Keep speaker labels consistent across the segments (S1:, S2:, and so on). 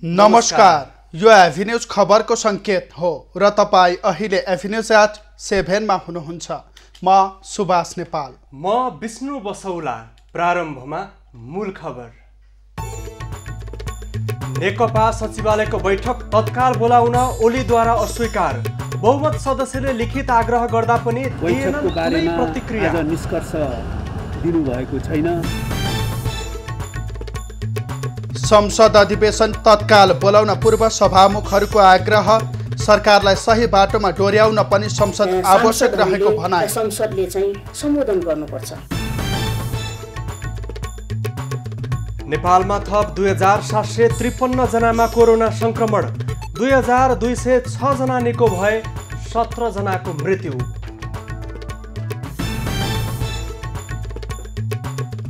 S1: नमस्कार, यो एभिन्यूज खबरको संकेत हो र तपाई अहिले एभिन्यूज@7 मा हुनुहुन्छ। म सुभाष नेपाल।
S2: म विष्णु बसौला। प्रारम्भमा मूल खबर। नेकपा सचिवालयको बैठक तत्काल बोलाउन ओलीद्वारा अस्वीकार। बहुमत सदस्यले लिखित आग्रह गर्दा पनि
S3: बैठकको बारेमा
S2: प्रतिक्रिया
S3: आज निष्कर्ष दिनुभएको छैन।
S1: संसद अधिवेशन तत्काल बोलाउन पूर्व सभामुखहरूको आग्रह। सरकारलाई सही बाटोमा डोर्याउन पनि संसद आवश्यक रहेको भनाइ।
S4: संसदले चाहिँ सम्बोधन गर्नुपर्छ।
S2: नेपालमा थप 2753 जनामा कोरोना संक्रमण। 2206 जना निको भए, 17 जनाको मृत्यु।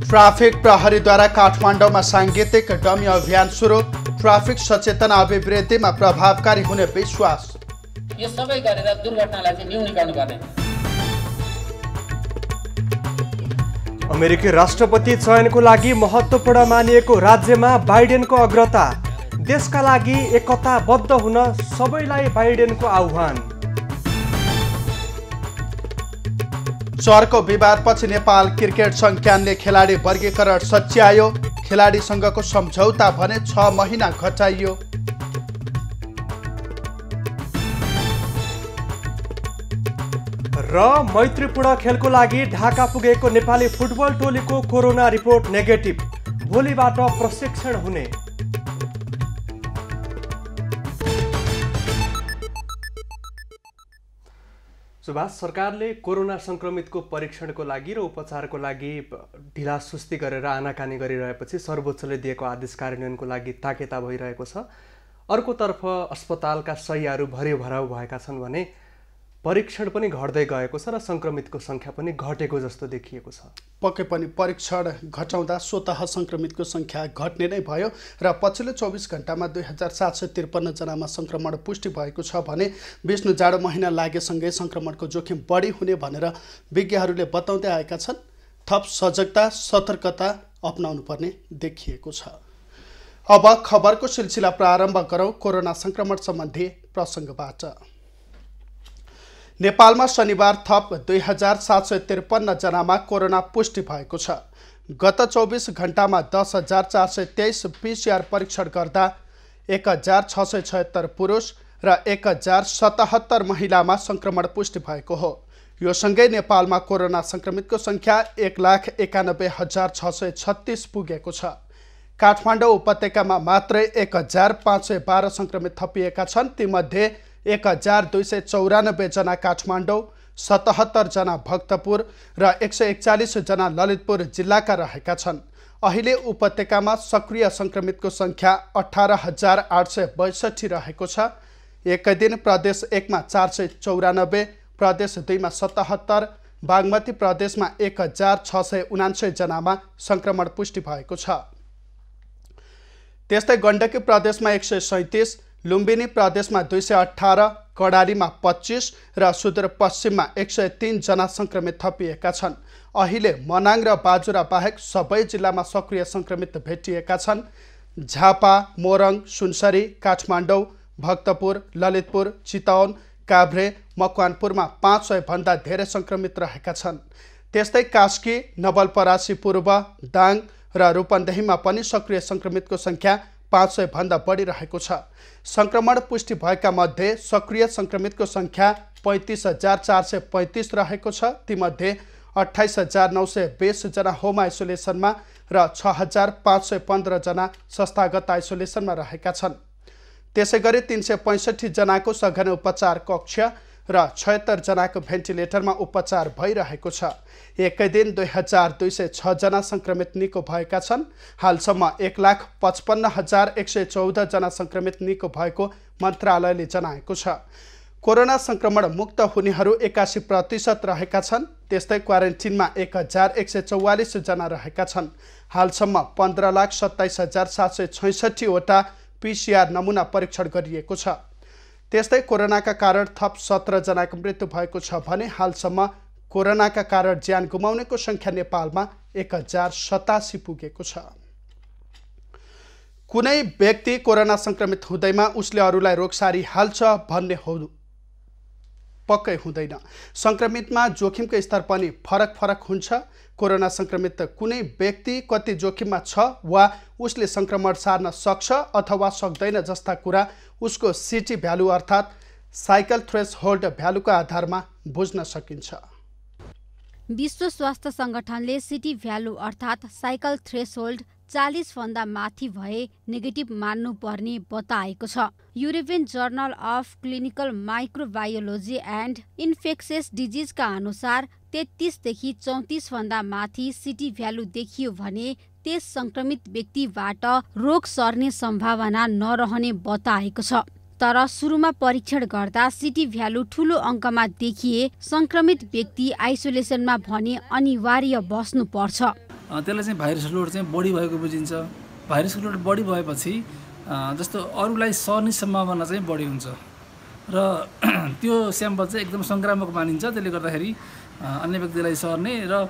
S1: ट्राफिक प्रहरीद्वारा काठमाडौँमा साङ्गीतिक डमी अभियान सुरु। ट्राफिक सचेतना अभिवृद्धिमा प्रभावकारी हुने विश्वास।
S5: यो सबै गरेर दुर्घटनालाई चाहिँ न्यूनीकरण गर्ने।
S2: अमेरिकी राष्ट्रपति चयनको लागि महत्त्वपूर्ण मानिएको राज्यमा बाइडेनको अग्रता। देशका लागि एकताबद्ध हुन सबैलाई बाइडेनको आह्वान।
S1: चर्को विवादपछि नेपाल क्रिकेट संघ क्यानले खेलाडी वर्गीकरण सच्यायो। खेलाडीसँगको सम्झौता भने 6 महिना घटाइयो।
S2: र मैत्रीपूर्ण खेलको लागि ढाका पुगेको नेपाली फुटबल टोलीको कोरोना रिपोर्ट नेगेटिभ। भोलिबाट प्रशिक्षण हुने। सुभाष, सरकारले कोरोना संक्रमितको परीक्षणको लागि र उपचारको लागि ढिलासुस्ती गरेर आनाकानी गरिरहेपछि सर्वोच्चले दिएको आदेश कार्यान्वयनको लागि ताकेता भइरहेको छ। अर्कोतर्फ अस्पतालका शय्याहरू भरिभराउ भएका छन् भने परीक्षण पनि घट्दै गएको छ र संक्रमितको सङ्ख्या पनि घटेको जस्तो देखिएको छ।
S1: पक्कै पनि परीक्षण घटाउँदा स्वतः संक्रमितको सङ्ख्या घट्ने नै भयो र पछिल्लो 24 घण्टामा 2753 जनामा सङ्क्रमण पुष्टि भएको छ भने विष्णु जाडो महिना लागेसँगै सङ्क्रमणको जोखिम बढी हुने भनेर विज्ञहरूले बताउँदै आएका छन्। थप सजगता सतर्कता अपनाउनु पर्ने देखिएको छ। अब खबरको सिलसिला प्रारम्भ गरौँ कोरोना सङ्क्रमण सम्बन्धी प्रसङ्गबाट। नेपालमा शनिबार थप 2753 जनामा कोरोना पुष्टि भएको छ। गत 24 घण्टामा 10,423 पिसिआर परीक्षण गर्दा 1,676 पुरुष र 1,077 महिलामा सङ्क्रमण पुष्टि भएको हो। यो सँगै नेपालमा कोरोना सङ्क्रमितको सङ्ख्या 1,91,636 पुगेको छ। काठमाडौँ उपत्यकामा मात्रै 1,512 सङ्क्रमित थपिएका छन्। तीमध्ये 1,294 जना काठमाडौँ, 77 जना भक्तपुर र 141 जना ललितपुर जिल्लाका रहेका छन्। अहिले उपत्यकामा सक्रिय सङ्क्रमितको सङ्ख्या 18,862 रहेको छ। एकै दिन प्रदेश 1 मा 494, प्रदेश 2 मा 77, बागमती प्रदेशमा 1,679 जनामा सङ्क्रमण पुष्टि भएको छ। त्यस्तै गण्डकी प्रदेशमा 137, लुम्बिनी प्रदेशमा 218, कडालीमा 25 र सुदूरपश्चिममा 103 जना सङ्क्रमित थपिएका छन्। अहिले मनाङ र बाजुरा बाहेक सबै जिल्लामा सक्रिय सङ्क्रमित भेटिएका छन्। झापा, मोरङ, सुनसरी, काठमाडौँ, भक्तपुर, ललितपुर, चितवन, काभ्रे, मकवानपुरमा 500 भन्दा धेरै सङ्क्रमित रहेका छन्। त्यस्तै कास्की, नवलपरासी पूर्व, दाङ र रूपन्देहीमा पनि सक्रिय सङ्क्रमितको सङ्ख्या 500 भन्दा बढी रहेको छ। सङ्क्रमण पुष्टि भएका मध्ये सक्रिय सङ्क्रमितको सङ्ख्या 35,435 रहेको छ। तीमध्ये 28,920 जना होम आइसोलेसनमा र 6,515 जना संस्थागत आइसोलेसनमा रहेका छन्। त्यसै गरी 365 जनाको सघन उपचार कक्ष र 76 जनाको भेन्टिलेटरमा उपचार भइरहेको छ। एकै दिन 2,206 जना सङ्क्रमित निको भएका छन्। हालसम्म 1,55,114 जना सङ्क्रमित निको भएको मन्त्रालयले जनाएको छ। कोरोना सङ्क्रमण मुक्त हुनेहरू 81% रहेका छन्। त्यस्तै क्वारेन्टिनमा 1,144 जना रहेका छन्। हालसम्म 15,27,766 वटा पिसिआर नमुना परीक्षण गरिएको छ। त्यस्तै कोरोनाका कारण थप 17 जनाको मृत्यु भएको छ भने हालसम्म कोरोनाका कारण ज्यान गुमाउनेको सङ्ख्या नेपालमा 1,087 पुगेको छ। कुनै व्यक्ति कोरोना संक्रमित हुँदैमा उसले अरूलाई रोग सारिहाल्छ भन्ने हो पक्कै हुँदैन। संक्रमितमा जोखिमको स्तर पनि फरक हुन्छ। कोरोना संक्रमित कुनै व्यक्ति कति जोखिममा छ वा उसले संक्रमण सार्न सक्छ अथवा सक्दैन जस्ता कुरा उसको सिटी भ्यालु अर्थात् साइकल थ्रेसहोल्ड भ्यालुको आधारमा बुझ्न सकिन्छ।
S6: विश्व स्वास्थ्य संगठनले सिटी भ्यालु अर्थात् साइकल थ्रेसहोल्ड 40 भन्दा माथि भए नेगेटिभ मान्नुपर्ने बताएको छ। European journal of clinical microbiology and infectious डिजिजका अनुसार 33 देखि 34 भन्दा माथि सिटी भ्यालु देखियो भने त्यस संक्रमित व्यक्तिबाट रोग सर्ने सम्भावना नरहने बताएको छ। तर सुरुमा परीक्षण गर्दा सिटी भ्यालु ठूलो अङ्कमा देखिए संक्रमित व्यक्ति आइसोलेसनमा भने अनिवार्य बस्नुपर्छ।
S7: त्यसलाई चाहिँ भाइरस लोड चाहिँ बढी भएको बुझिन्छ। भाइरस लोड बढी भएपछि जस्तो अरूलाई सर्ने सम्भावना चाहिँ बढी हुन्छ र त्यो स्याम्पल चाहिँ एकदम संक्रामक मानिन्छ। त्यसले गर्दाखेरि अन्य व्यक्तिलाई सर्ने र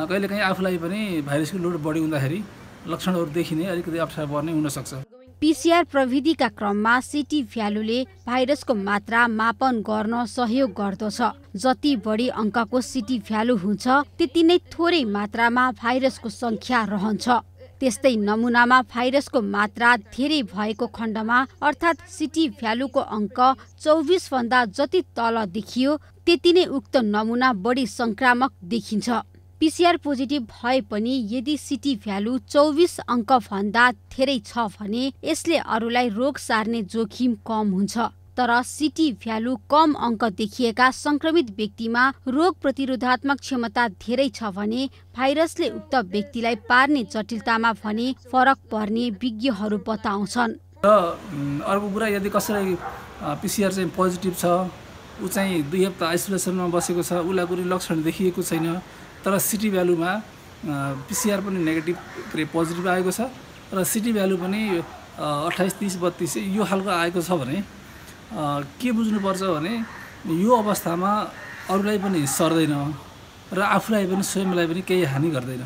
S7: कहिलेकाहीँ आफूलाई पनि भाइरसको लोड बढी हुँदाखेरि लक्षणहरू देखिने अलिकति अप्ठ्यारो पर्ने हुनसक्छ।
S6: पीसीआर प्रविधिका क्रममा सिटी भ्यालुले भाइरसको मात्रा मापन गर्न सहयोग गर्दछ। जति बढी अङ्कको सिटी भ्यालु हुन्छ त्यति नै थोरै मात्रामा भाइरसको संख्या रहन्छ। त्यस्तै नमुनामा भाइरसको मात्रा धेरै भएको खण्डमा अर्थात् सिटी भ्यालुको अङ्क 24 भन्दा जति तल देखियो त्यति नै उक्त नमुना बढी संक्रामक देखिन्छ। पीसीआर पोजिटिभ भए पनि यदि सिटी भ्यालु 24 अङ्क भन्दा धेरै छ भने यसले अरूलाई रोग सार्ने जोखिम कम हुन्छ। तर सिटी भ्यालु कम अङ्क देखिएका संक्रमित व्यक्तिमा रोग प्रतिरोधात्मक क्षमता धेरै छ भने भाइरसले उक्त व्यक्तिलाई पार्ने जटिलतामा भने फरक पर्ने विज्ञहरू बताउँछन्।
S7: र अर्को कुरा यदि कसैलाई पीसीआर चाहिँ पोजिटिभ छ, ऊ चाहिँ 2 हप्ता आइसोलेसनमा बसेको छ, उसलाई कुनै लक्षण देखिएको छैन, तर सिटी भ्यालुमा पीसीआर पनि नेगेटिभ पोजिटिभ आएको छ र सिटी भ्यालु पनि 28, 30, 32 यो खालको आएको छ भने के बुझ्नुपर्छ भने यो अवस्थामा अरूलाई पनि सर्दैन र आफूलाई पनि स्वयंलाई पनि केही हानि गर्दैन।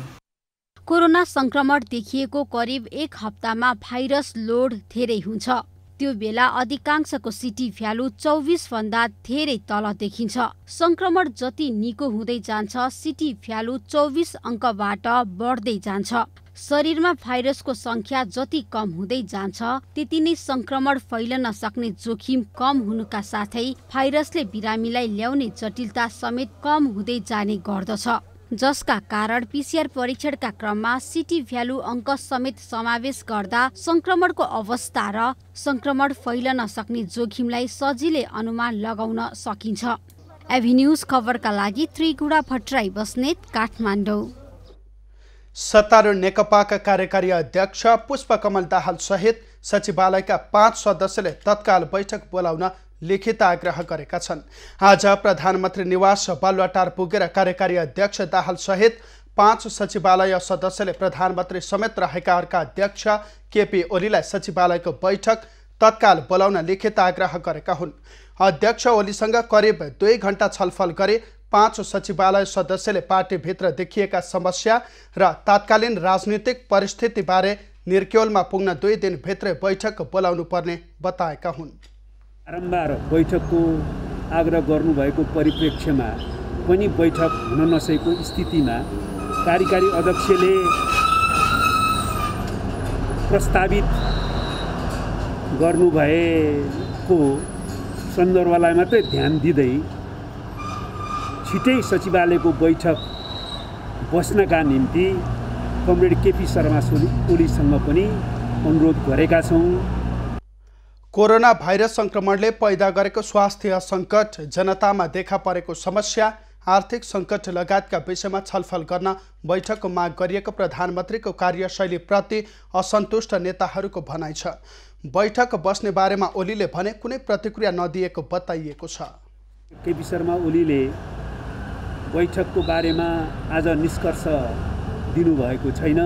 S6: कोरोना संक्रमण देखिएको करिब 1 हप्तामा भाइरस लोड धेरै हुन्छ। त्यो बेला अधिकांशको सिटी भ्यालु 24 भन्दा धेरै तल देखिन्छ। संक्रमण जति निको हुँदै जान्छ सिटी भ्यालु 24 अङ्कबाट बढ्दै जान्छ। शरीरमा भाइरसको संख्या जति कम हुँदै जान्छ त्यति नै संक्रमण फैलन सक्ने जोखिम कम हुनुका साथै भाइरसले बिरामीलाई ल्याउने जटिलता समेत कम हुँदै जाने गर्दछ। जसका कारण पीसीआर परीक्षणका क्रममा सिटी भ्यालु अङ्क समेत समावेश गर्दा संक्रमणको अवस्था र संक्रमण फैलन सक्ने जोखिमलाई सजिलै अनुमान लगाउन सकिन्छ। एभिन्यूज खबरका लागि त्रिगुडा भट्टराई बस्नेत, काठमाडौँ।
S1: सत्तारूढ नेकपाका कार्यकारी अध्यक्ष पुष्पकमल दाहाल सहित सचिवालयका 5 सदस्यले तत्काल बैठक बोलाउन लिखित आग्रह गरेका छन्। आज प्रधानमन्त्री निवास बालुवाटार पुगेर कार्यकारी अध्यक्ष दाहाल सहित 5 सचिवालय सदस्यले प्रधानमन्त्री समेत रहेका अर्का अध्यक्ष केपी ओलीलाई सचिवालयको बैठक तत्काल बोलाउन लिखित आग्रह गरेका हुन्। अध्यक्ष ओलीसँग करिब 2 घण्टा छलफल गरे 5 सचिवालय सदस्यले पार्टीभित्र देखिएका समस्या र तात्कालीन राजनीतिक परिस्थितिबारे निर्क्योलमा पुग्न 2 दिनभित्रै बैठक बोलाउनु पर्ने बताएका हुन्।
S3: बारम्बार बैठकको आग्रह गर्नुभएको परिप्रेक्ष्यमा पनि बैठक हुन नसकेको स्थितिमा कार्यकारी अध्यक्षले प्रस्तावित गर्नुभएको सन्दर्भलाई मात्रै ध्यान दिँदै छिटै सचिवालयको बैठक बस्नका निम्ति कमरेड केपी शर्मा ओलीसँग पनि अनुरोध गरेका छौँ।
S1: कोरोना भाइरस संक्रमणले पैदा गरेको स्वास्थ्य सङ्कट, जनतामा देखा परेको समस्या, आर्थिक सङ्कट लगायतका विषयमा छलफल गर्न बैठकको माग गरिएको प्रधानमन्त्रीको कार्यशैलीप्रति असन्तुष्ट नेताहरूको भनाइ छ। बैठक बस्ने बारेमा ओलीले भने कुनै प्रतिक्रिया नदिएको बताइएको छ।
S3: केपी शर्मा ओलीले बैठकको बारेमा आज निष्कर्ष दिनुभएको छैन।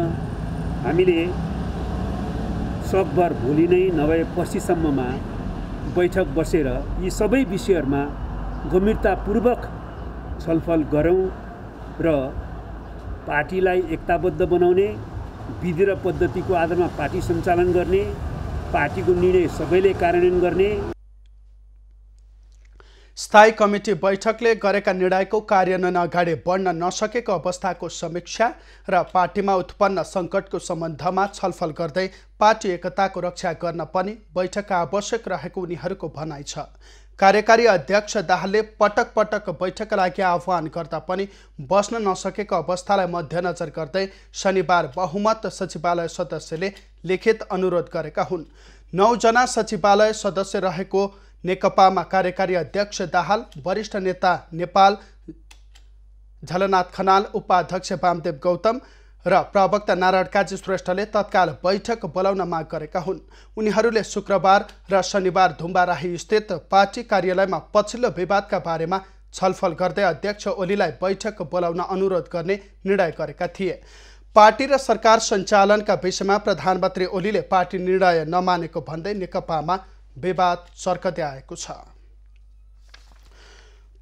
S3: हामीले सकभर भोलि नै नभए पर्सिसम्ममा बैठक बसेर यी सबै विषयहरूमा गम्भीरतापूर्वक छलफल गरौँ र पार्टीलाई एकताबद्ध बनाउने विधि र पद्धतिको आधारमा पार्टी सञ्चालन गर्ने, पार्टीको निर्णय सबैले कार्यान्वयन गर्ने।
S1: स्थायी कमिटी बैठकले गरेका निर्णयको कार्यान्वयन अगाडि बढ्न नसकेको अवस्थाको समीक्षा र पार्टीमा उत्पन्न सङ्कटको सम्बन्धमा छलफल गर्दै पार्टी एकताको रक्षा गर्न पनि बैठक आवश्यक रहेको उनीहरूको भनाइ छ। कार्यकारी अध्यक्ष दाहालले पटक पटक बैठकका लागि आह्वान गर्दा पनि बस्न नसकेको अवस्थालाई मध्यनजर गर्दै शनिबार बहुमत सचिवालय सदस्यले लिखित अनुरोध गरेका हुन्। 9 जना सचिवालय सदस्य रहेको नेकपामा कार्यकारी अध्यक्ष दाहाल, वरिष्ठ नेता नेपाल झलनाथ खनाल, उपाध्यक्ष वामदेव गौतम र प्रवक्ता नारायण काजी श्रेष्ठले तत्काल बैठक बोलाउन माग गरेका हुन्। उनीहरूले शुक्रबार र शनिबार धुम्बाराही स्थित पार्टी कार्यालयमा पछिल्लो विवादका बारेमा छलफल गर्दै अध्यक्ष ओलीलाई बैठक बोलाउन अनुरोध गर्ने निर्णय गरेका थिए। पार्टी र सरकार सञ्चालनका विषयमा प्रधानमन्त्री ओलीले पार्टी निर्णय नमानेको भन्दै नेकपामा विवाद चर्कदै आएको छ।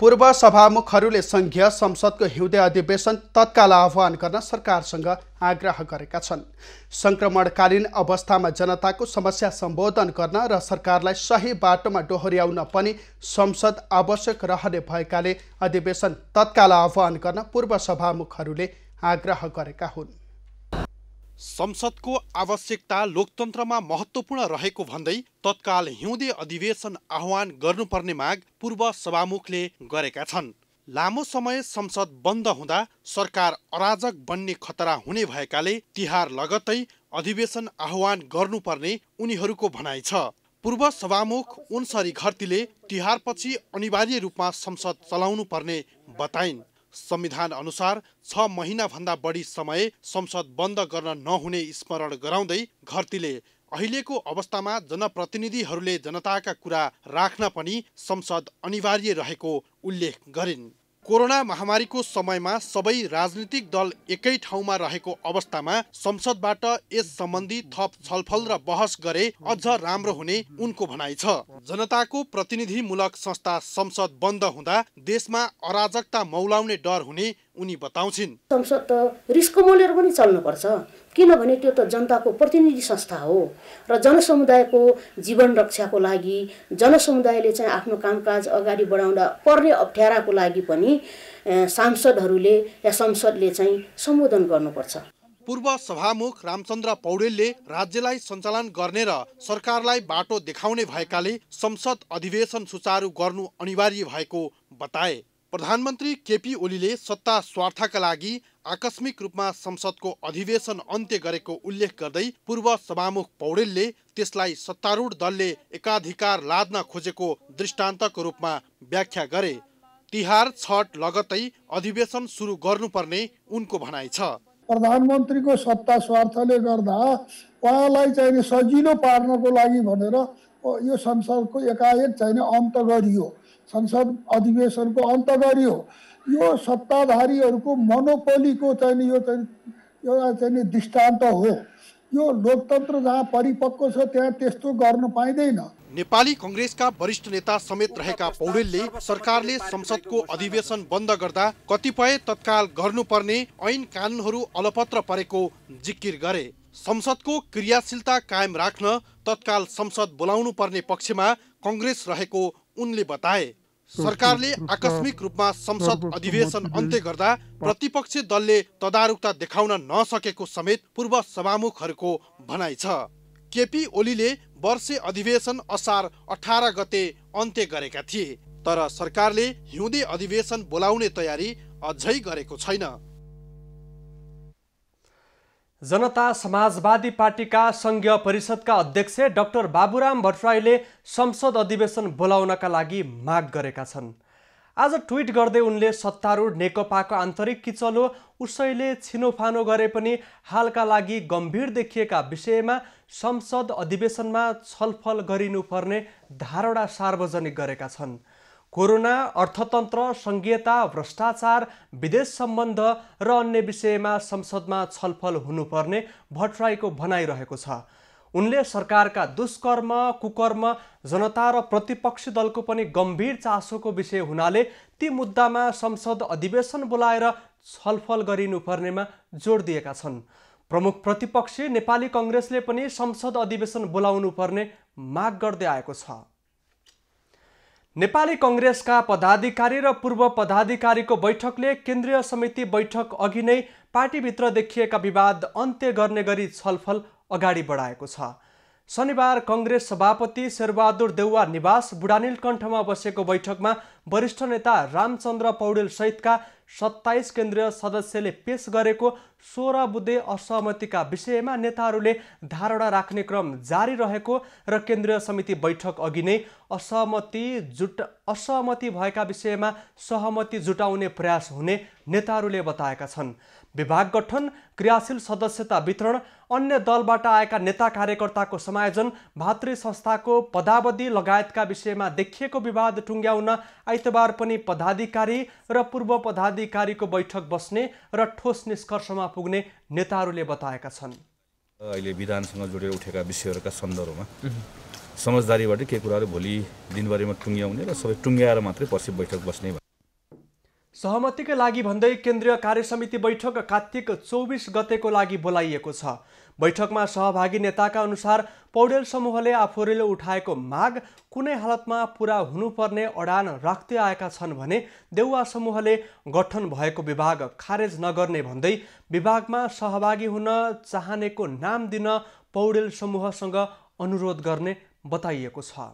S1: पूर्व सभामुखहरूले संघीय संसदको हिउँदे अधिवेशन तत्काल आह्वान गर्न सरकारसँग आग्रह गरेका छन्। संक्रमणकालीन अवस्थामा जनताको समस्या सम्बोधन गर्न र सरकारलाई सही बाटोमा डोहोर्याउन पनि संसद आवश्यक रहने भएकाले अधिवेशन तत्काल आह्वान गर्न पूर्व सभामुखहरूले आग्रह गरेका हुन्।
S8: संसदको आवश्यकता लोकतन्त्रमा महत्त्वपूर्ण रहेको भन्दै तत्काल हिउँदे अधिवेशन आह्वान गर्नुपर्ने माग पूर्व सभामुखले गरेका छन्। लामो समय संसद बन्द हुँदा सरकार अराजक बन्ने खतरा हुने भएकाले तिहार लगत्तै अधिवेशन आह्वान गर्नुपर्ने उनीहरूको भनाइ छ। पूर्व सभामुख उनसरी घरतीले तिहारपछि अनिवार्य रूपमा संसद चलाउनु पर्ने बताइन्। संविधान अनुसार 6 महिनाभन्दा बढी समय संसद बन्द गर्न नहुने स्मरण गराउँदै घरतीले अहिलेको अवस्थामा जनप्रतिनिधिहरूले जनताका कुरा राख्न पनि संसद अनिवार्य रहेको उल्लेख गरिन्। कोरोना महामारीको समयमा सबै राजनीतिक दल एकै ठाउँमा रहेको अवस्थामा संसदबाट यस सम्बन्धी थप छलफल र बहस गरे अझ राम्रो हुने उनको भनाइ छ। जनताको प्रतिनिधिमूलक संस्था संसद बन्द हुँदा देशमा अराजकता मौलाउने डर हुने उनी बताउँछिन्।
S4: संसद त रिस्क मोलेर पनि चल्नुपर्छ, किनभने त्यो त जनताको प्रतिनिधि संस्था हो र जनसमुदायको जीवन रक्षाको लागि जनसमुदायले चाहिँ आफ्नो कामकाज अगाडि बढाउँदा पर्ने अप्ठ्याराको लागि पनि सांसदहरूले या संसदले चाहिँ सम्बोधन गर्नुपर्छ।
S8: पूर्व सभामुख रामचन्द्र पौडेलले राज्यलाई सञ्चालन गर्ने र सरकारलाई बाटो देखाउने भएकाले संसद अधिवेशन सुचारू गर्नु अनिवार्य भएको बताए। प्रधानमन्त्री केपी ओलीले सत्ता स्वार्थका लागि आकस्मिक रूपमा संसदको अधिवेशन अन्त्य गरेको उल्लेख गर्दै पूर्व सभामुख पौडेलले त्यसलाई सत्तारूढ दलले एकाधिकार लाद्न खोजेको दृष्टान्तको रूपमा व्याख्या गरे। तिहार छठ लगत्तै अधिवेशन सुरु गर्नुपर्ने उनको भनाइ छ।
S9: प्रधानमन्त्रीको सत्ता स्वार्थले गर्दा उहाँलाई चाहिँ सजिलो पार्नको लागि भनेर यो संसदको एकाएक चाहिँ अन्त गरियो, संसद अधिवेशनको अन्त गरियो। यो सत्ताधारीहरूको मोनोपोलीको चाहिँ यो चाहिँ दृष्टान्त हो। यो लोकतन्त्र जहाँ परिपक्व छ त्यहाँ त्यस्तो गर्न पाइँदैन।
S8: नेपाली कांग्रेसका वरिष्ठ नेता समेत रहेका पौडेलले सरकारले संसदको अधिवेशन बन्द गर्दा कतिपय तत्काल गर्नुपर्ने ऐन कानुनहरू अलपत्र परेको जिकिर गरे। संसदको क्रियाशीलता कायम राख्न तत्काल संसद बोलाउनु पर्ने पक्षमा कांग्रेस रहेको उनले बताए। सरकारले आकस्मिक रूपमा संसद अधिवेशन अन्त्य गर्दा प्रतिपक्षी दलले तदारुकता देखाउन नसकेको समेत पूर्व सभामुखहरूको भनाइ छ। केपी ओलीले वर्षे अधिवेशन असार 18 गते अन्त्य गरेका थिए, तर सरकारले हिउँदे अधिवेशन बोलाउने तयारी अझै गरेको छैन।
S2: जनता समाजवादी पार्टीका संघीय परिषदका अध्यक्ष डाक्टर बाबुराम भट्टराईले संसद अधिवेशन बोलाउनका लागि माग गरेका छन्। आज ट्विट गर्दै उनले सत्तारूढ नेकपाको आन्तरिक किचलो उसैले छिनोफानो गरे पनि हालका लागि गम्भीर देखिएका विषयमा संसद अधिवेशनमा छलफल गरिनुपर्ने धारणा सार्वजनिक गरेका छन्। कोरोना, अर्थतन्त्र, संघीयता, भ्रष्टाचार, विदेश सम्बन्ध र अन्य विषयमा संसदमा छलफल हुनुपर्ने भट्टराईको भनाइरहेको छ। उनले सरकारका दुष्कर्म, कुकर्म, जनता र प्रतिपक्षी दलको पनि गम्भीर चासोको विषय हुनाले ती मुद्दामा संसद अधिवेशन बोलाएर छलफल गरिनुपर्नेमा जोड दिएका छन्। प्रमुख प्रतिपक्षी नेपाली कांग्रेसले पनि संसद अधिवेशन बोलाउनु पर्ने माग गर्दै आएको छ। नेपाली कांग्रेसका पदाधिकारी र पूर्व पदाधिकारीको बैठकले केन्द्रीय समिति बैठक अघि नै पार्टीभित्र देखिएका विवाद अन्त्य गर्ने गरी छलफल अगाडि बढाएको छ। शनिबार कांग्रेस सभापति शेरबहादुर देउवा निवास बुढानीलकण्ठमा बसेको बैठकमा वरिष्ठ नेता रामचन्द्र पौडेल सहितका 27 केन्द्रीय सदस्यले पेश गरेको 16 बुँदे असहमतिका विषयमा नेताहरूले धारणा राख्ने क्रम जारी रहेको र केन्द्रीय समिति बैठक अघि नै असहमति भएका विषयमा सहमति जुटाउने प्रयास हुने नेताहरूले बताएका छन्। विभाग गठन, क्रियाशील सदस्यता वितरण, अन्य दलबाट आएका नेता कार्यकर्ताको समायोजन, भातृ संस्थाको पदावधि लगायतका विषयमा देखिएको विवाद टुङ्ग्याउन आइतबार पनि पदाधिकारी र पूर्व पदाधिकारीको बैठक बस्ने र ठोस निष्कर्षमा पुग्ने नेताहरूले बताएका छन्।
S10: अहिले विधानसँग जोडेर उठेका विषयहरूका सन्दर्भमा समझदारीबाट के कुराहरू भोलि दिनभरिमा टुङ्ग्याउने र सबै टुङ्ग्याएर मात्रै पछि बैठक बस्ने।
S2: सहमतिका लागि भन्दै केन्द्रीय कार्यसमिति बैठक कार्तिक 24 गतेको लागि बोलाइएको छ। बैठकमा सहभागी नेताका अनुसार पौडेल समूहले आफूहरूले उठाएको माग कुनै हालतमा पूरा हुनुपर्ने अडान राख्दै आएका छन् भने देउवा समूहले गठन भएको विभाग खारेज नगर्ने भन्दै विभागमा सहभागी हुन चाहनेको नाम दिन पौडेल समूहसँग अनुरोध गर्ने बताइएको छ।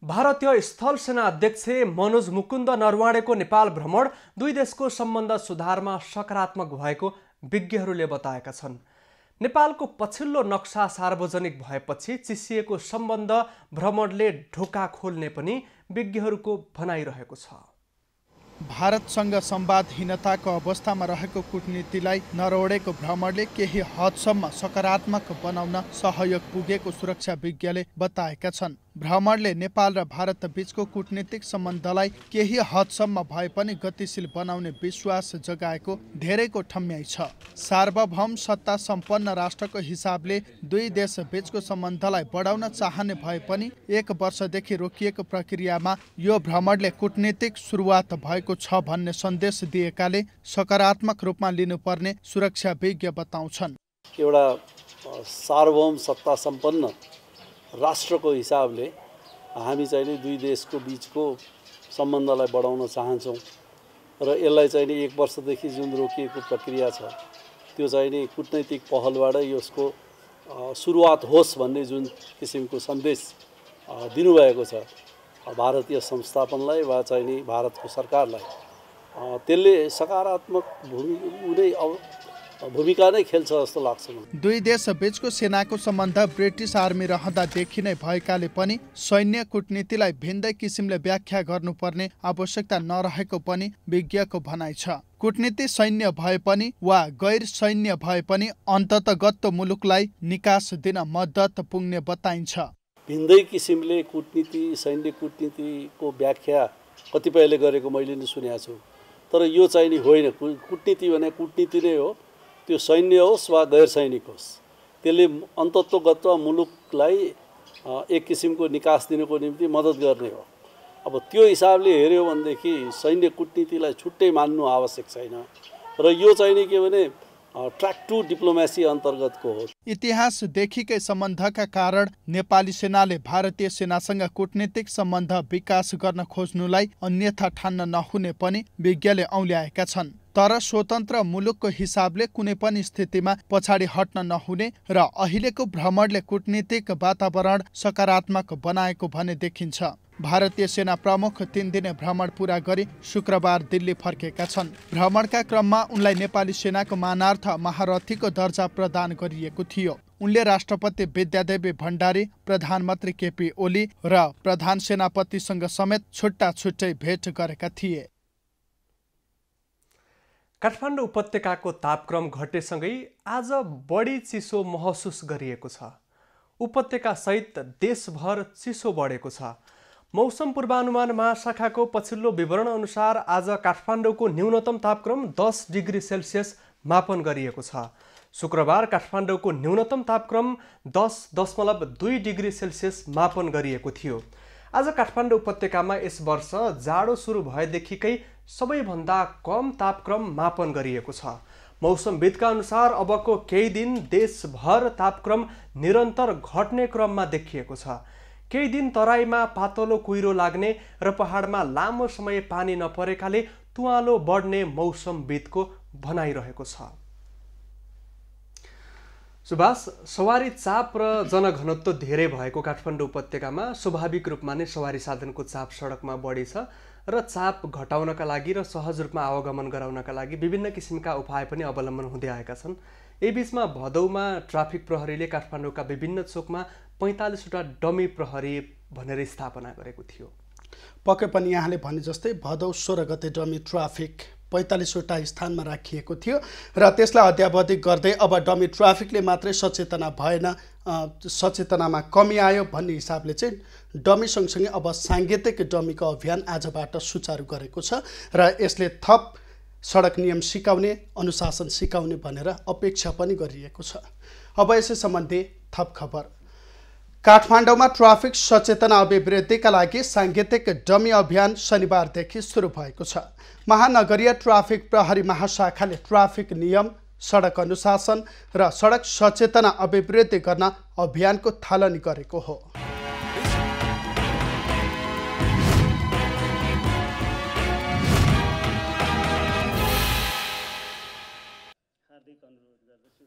S2: भारतीय स्थल सेना अध्यक्ष मनोज मुकुन्द नरवाणेको नेपाल भ्रमण दुई देशको सम्बन्ध सुधारमा सकारात्मक भएको विज्ञहरूले बताएका छन्। नेपालको पछिल्लो नक्सा सार्वजनिक भएपछि चिसिएको सम्बन्ध भ्रमणले ढोका खोल्ने पनि विज्ञहरूको भनाइरहेको छ।
S1: भारतसँग संवादहीनताको अवस्थामा रहेको कूटनीतिलाई नरवाणेको भ्रमणले केही हदसम्म सकारात्मक बनाउन सहयोग पुगेको सुरक्षा विज्ञले बताएका छन्। भ्रमणले नेपाल र भारत बीचको कूटनीतिक सम्बन्धलाई केही हदसम्म भए पनि गतिशील बनाउने विश्वास जगाएको धेरैको ठम्याइ छ। सार्वभौम सत्ता सम्पन्न राष्ट्रको हिसाबले दुई देश बीचको सम्बन्धलाई बढाउन चाहने भए पनि 1 वर्षदेखि रोकिएको प्रक्रियामा यो भ्रमणले कूटनीतिक सुरुवात भएको छ भन्ने सन्देश दिएकाले सकारात्मक रूपमा लिनुपर्ने सुरक्षा विज्ञ बताउँछन्।
S11: एउटा सार्वभौम सत्ता सम्पन्न राष्ट्रको हिसाबले हामी चाहिँ नि दुई देशको बीचको सम्बन्धलाई बढाउन चाहन्छौँ र यसलाई चाहिँ नि 1 वर्षदेखि जुन रोकिएको प्रक्रिया छ त्यो चाहिँ नि कूटनैतिक पहलबाट यसको सुरुवात होस् भन्ने जुन किसिमको सन्देश दिनुभएको छ भारतीय संस्थापनलाई वा चाहिँ नि भारतको सरकारलाई, त्यसले सकारात्मक भूमिका नै खेल्छ जस्तो लाग्छ।
S1: दुई देश बीचको सेनाको सम्बन्ध ब्रिटिस आर्मी रहँदादेखि नै भएकाले पनि सैन्य कूटनीतिलाई भिन्दै किसिमले व्याख्या गर्नुपर्ने आवश्यकता नरहेको पनि विज्ञको भनाइ छ। कूटनीति सैन्य भए पनि वा गैर सैन्य भए पनि अन्ततगत मुलुकलाई निकास दिन मद्दत पुग्ने बताइन्छ।
S11: भिन्दै किसिमले कूटनीति सैन्य कूटनीतिको व्याख्या कतिपयले गरेको मैले नै सुनेको छु, तर यो चाहिँ नि होइन। कूटनीति भने कूटनीति नै हो, त्यो सैन्य होस् वा गैर सैनिक होस्, त्यसले अन्ततगत मुलुकलाई एक किसिमको निकास दिनको निम्ति मद्दत गर्ने हो। अब त्यो हिसाबले हेर्यो भनेदेखि सैन्य कूटनीतिलाई छुट्टै मान्नु आवश्यक छैन र यो चाहिँ नि के भने ट्र्याक टू डिप्लोमेसी अन्तर्गतको हो।
S1: इतिहासदेखिकै सम्बन्धका कारण नेपाली सेनाले भारतीय सेनासँग कूटनीतिक सम्बन्ध विकास गर्न खोज्नुलाई अन्यथा ठान्न नहुने पनि विज्ञले औल्याएका छन्। तर स्वतन्त्र मुलुकको हिसाबले कुनै पनि स्थितिमा पछाडि हट्न नहुने र अहिलेको भ्रमणले कूटनीतिक वातावरण सकारात्मक बनाएको भने देखिन्छ। भारतीय सेना प्रमुख 3 दिने भ्रमण पूरा गरी शुक्रबार दिल्ली फर्केका छन्। भ्रमणका क्रममा उनलाई नेपाली सेनाको मानार्थ महारथीको दर्जा प्रदान गरिएको थियो। उनले राष्ट्रपति विद्यादेवी भण्डारी, प्रधानमन्त्री केपी ओली र प्रधान सेनापतिसँग समेत छुट्टा छुट्टै भेट गरेका थिए।
S2: काठमाडौँ उपत्यकाको तापक्रम घटेसँगै आज बढी चिसो महसुस गरिएको छ। उपत्यका सहित देशभर चिसो बढेको छ। मौसम पूर्वानुमान महाशाखाको पछिल्लो विवरण अनुसार आज काठमाडौँको न्यूनतम तापक्रम 10 डिग्री सेल्सियस मापन गरिएको छ। शुक्रबार काठमाडौँको न्यूनतम तापक्रम 10.2 डिग्री सेल्सियस मापन गरिएको थियो। आज काठमाडौँ उपत्यकामा यस वर्ष जाडो सुरु भएदेखिकै सबैभन्दा कम तापक्रम मापन गरिएको छ। मौसमविदका अनुसार अबको केही दिन देशभर तापक्रम निरन्तर घट्ने क्रममा देखिएको छ। केही दिन तराईमा पातलो कुहिरो लाग्ने र पहाडमा लामो समय पानी नपरेकाले तुवालो बढ्ने मौसमविदको भनाइरहेको छ। सुभाष, सवारी चाप र जनघनत्व धेरै भएको काठमाडौँ उपत्यकामा स्वाभाविक रूपमा नै सवारी साधनको चाप सडकमा बढी छ र चाप घटाउनका लागि र सहज रूपमा आवागमन गराउनका लागि विभिन्न किसिमका उपाय पनि अवलम्बन हुँदै आएका छन्। यही बीचमा भदौमा ट्राफिक प्रहरीले काठमाडौँका विभिन्न चोकमा 45वटा डमी प्रहरी भनेर स्थापना गरेको थियो।
S1: पक्कै पनि यहाँले भने जस्तै भदौ 16 गते डमी ट्राफिक 45वटा स्थानमा राखिएको थियो र त्यसलाई अद्यावधिक गर्दै अब डमी ट्राफिकले मात्रै सचेतना भएन, सचेतनामा कमी आयो भन्ने हिसाबले चाहिँ डमी सँगसँगै अब साङ्गीतिक डमीको अभियान आजबाट सुचारू गरेको छ र यसले थप सडक नियम सिकाउने, अनुशासन सिकाउने भनेर अपेक्षा पनि गरिएको छ। अब यसै सम्बन्धी थप खबर। काठमाडौँमा ट्राफिक सचेतना अभिवृद्धिका लागि साङ्गीतिक डमी अभियान शनिबारदेखि सुरु भएको छ। महानगरीय ट्राफिक प्रहरी महाशाखाले ट्राफिक नियम, सडक अनुशासन र सडक सचेतना अभिवृद्धि गर्न अभियानको थालनी गरेको हो।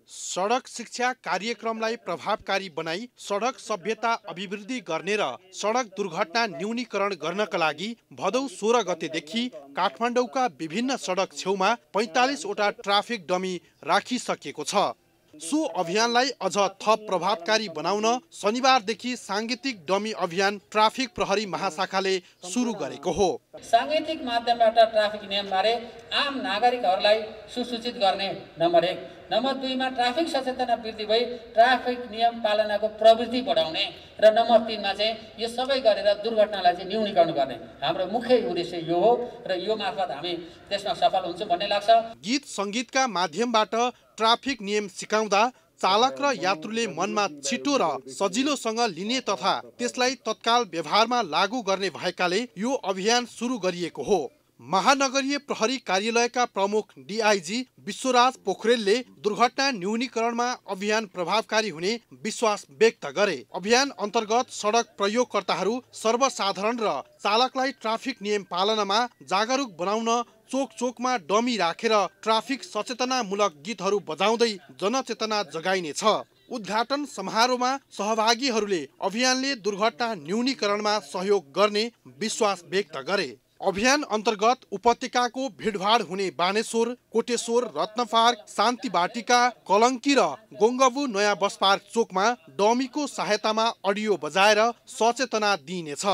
S8: सडक शिक्षा कार्यक्रमलाई प्रभावकारी बनाई सडक सभ्यता अभिवृद्धि गर्ने र सडक दुर्घटना न्यूनीकरण गर्नका लागि भदौ 16 गतेदेखि काठमाडौँका विभिन्न सडक छेउमा 45वटा ट्राफिक डमी राखिसकिएको छ। सो अभियानलाई अझ थप प्रभावकारी बनाउन शनिबारदेखि साङ्गीतिक डमी अभियान ट्राफिक प्रहरी महाशाखाले सुरु गरेको हो।
S5: साङ्गीतिक माध्यमबाट ट्राफिक नियमबारे आम नागरिकहरूलाई सुसूचित गर्ने नम्बर 1। नम्बर 2 मा ट्राफिक सचेतना वृद्धि भई ट्राफिक नियम पालनाको प्रवृत्ति बढाउने र नम्बर 3 मा चाहिँ यो सबै गरेर दुर्घटनालाई चाहिँ न्यूनीकरण गर्ने हाम्रो मुख्य उद्देश्य यो हो र यो मार्फत हामी त्यसमा सफल हुन्छौँ भन्ने लाग्छ।
S8: गीत सङ्गीतका माध्यमबाट ट्राफिक नियम सिकाउँदा चालक र यात्रुले मनमा छिटो र सजिलोसँग लिने तथा त्यसलाई तत्काल व्यवहारमा लागू गर्ने भएकाले यो अभियान सुरु गरिएको हो। महानगरीय प्रहरी कार्यालयका प्रमुख डिआइजी विश्वराज पोखरेलले दुर्घटना न्यूनीकरणमा अभियान प्रभावकारी हुने विश्वास व्यक्त गरे। अभियान अन्तर्गत सडक प्रयोगकर्ताहरू, सर्वसाधारण र चालकलाई ट्राफिक नियम पालनमा जागरुक बनाउन चोक चोकमा डमी राखेर ट्राफिक सचेतनामूलक गीतहरू बजाउँदै जनचेतना जगाइनेछ। उद्घाटन समारोहमा सहभागीहरूले अभियानले दुर्घटना न्यूनीकरणमा सहयोग गर्ने विश्वास व्यक्त गरे। अभियान अन्तर्गत उपत्यकाको भिडभाड हुने बानेश्वर, कोटेश्वर, रत्नपार्क, शान्ति बाटिका, कलङ्की र गोङ्गबु नयाँ बस पार्क चोकमा डमीको सहायतामा अडियो बजाएर सचेतना दिइनेछ।